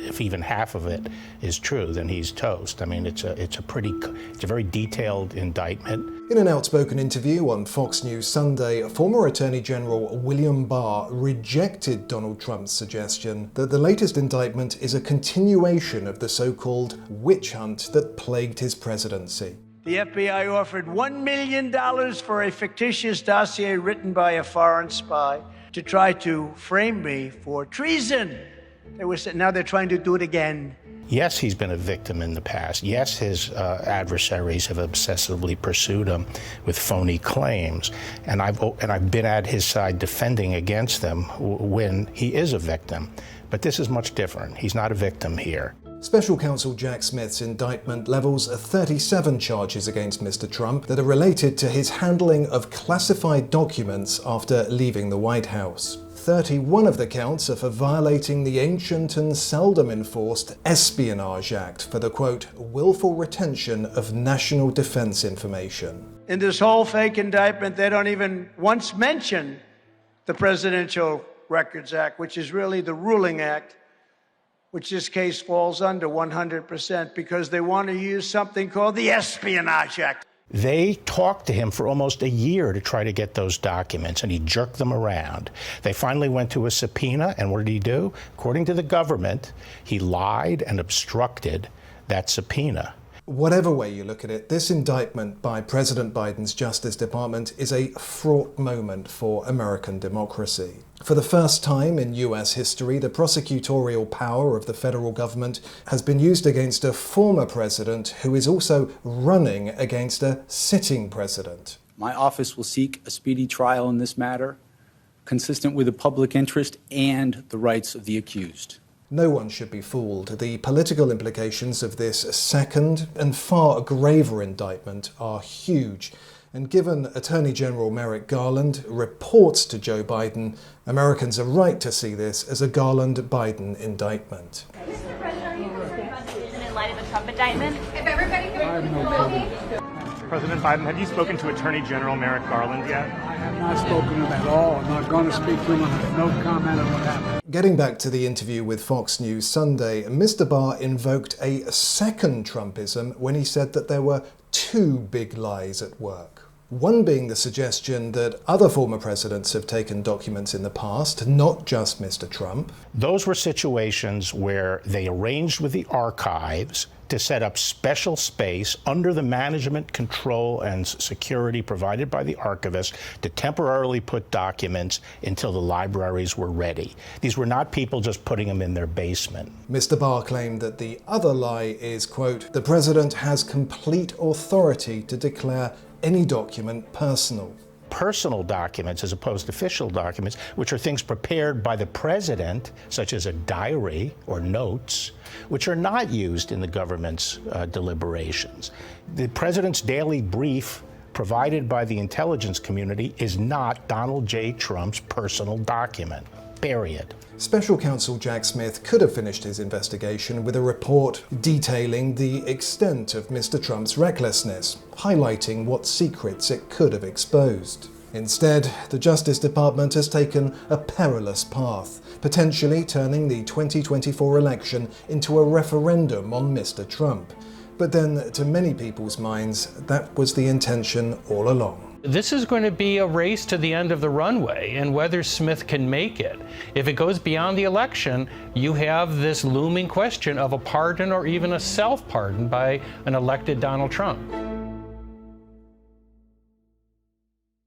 if even half of it is true, then he's toast. I mean, it's a very detailed indictment. In an outspoken interview on Fox News Sunday, former Attorney General William Barr rejected Donald Trump's suggestion that the latest indictment is a continuation of the so-called witch hunt that plagued his presidency. The FBI offered $1 million for a fictitious dossier written by a foreign spy to try to frame me for treason. Now they're trying to do it again. Yes, he's been a victim in the past. Yes, his adversaries have obsessively pursued him with phony claims. And I've been at his side defending against them when he is a victim. But this is much different. He's not a victim here. Special Counsel Jack Smith's indictment levels 37 charges against Mr. Trump that are related to his handling of classified documents after leaving the White House. 31 of the counts are for violating the ancient and seldom enforced Espionage Act for the, quote, willful retention of national defense information. In this whole fake indictment, they don't even once mention the Presidential Records Act, which is really the ruling act, which this case falls under 100%, because they want to use something called the Espionage Act. They talked to him for almost a year to try to get those documents, and he jerked them around. They finally went to a subpoena, and what did he do? According to the government, he lied and obstructed that subpoena. Whatever way you look at it, this indictment by President Biden's Justice Department is a fraught moment for American democracy. For the first time in US history, the prosecutorial power of the federal government has been used against a former president who is also running against a sitting president. My office will seek a speedy trial in this matter, consistent with the public interest and the rights of the accused. No one should be fooled. The political implications of this second and far graver indictment are huge. And given Attorney General Merrick Garland reports to Joe Biden, Americans are right to see this as a Garland-Biden indictment. Mr. President, are you concerned about the decision in light of the Trump indictment? If everybody can President Biden, have you spoken to Attorney General Merrick Garland yet? I have not spoken to him at all. I'm not going to speak to him. I have no comment on what happened. Getting back to the interview with Fox News Sunday, Mr. Barr invoked a second Trumpism when he said that there were two big lies at work. One being the suggestion that other former presidents have taken documents in the past, not just Mr. Trump. Those were situations where they arranged with the archives to set up special space under the management, control, and security provided by the archivist to temporarily put documents until the libraries were ready. These were not people just putting them in their basement. Mr. Barr claimed that the other lie is, quote, the president has complete authority to declare any document personal. Personal documents as opposed to official documents, which are things prepared by the president, such as a diary or notes, which are not used in the government's deliberations. The president's daily brief provided by the intelligence community is not Donald J. Trump's personal document, period. Special Counsel Jack Smith could have finished his investigation with a report detailing the extent of Mr. Trump's recklessness, highlighting what secrets it could have exposed. Instead, the Justice Department has taken a perilous path, potentially turning the 2024 election into a referendum on Mr. Trump. But then, to many people's minds, that was the intention all along. This is going to be a race to the end of the runway and whether Smith can make it. If it goes beyond the election, you have this looming question of a pardon or even a self-pardon by an elected Donald Trump.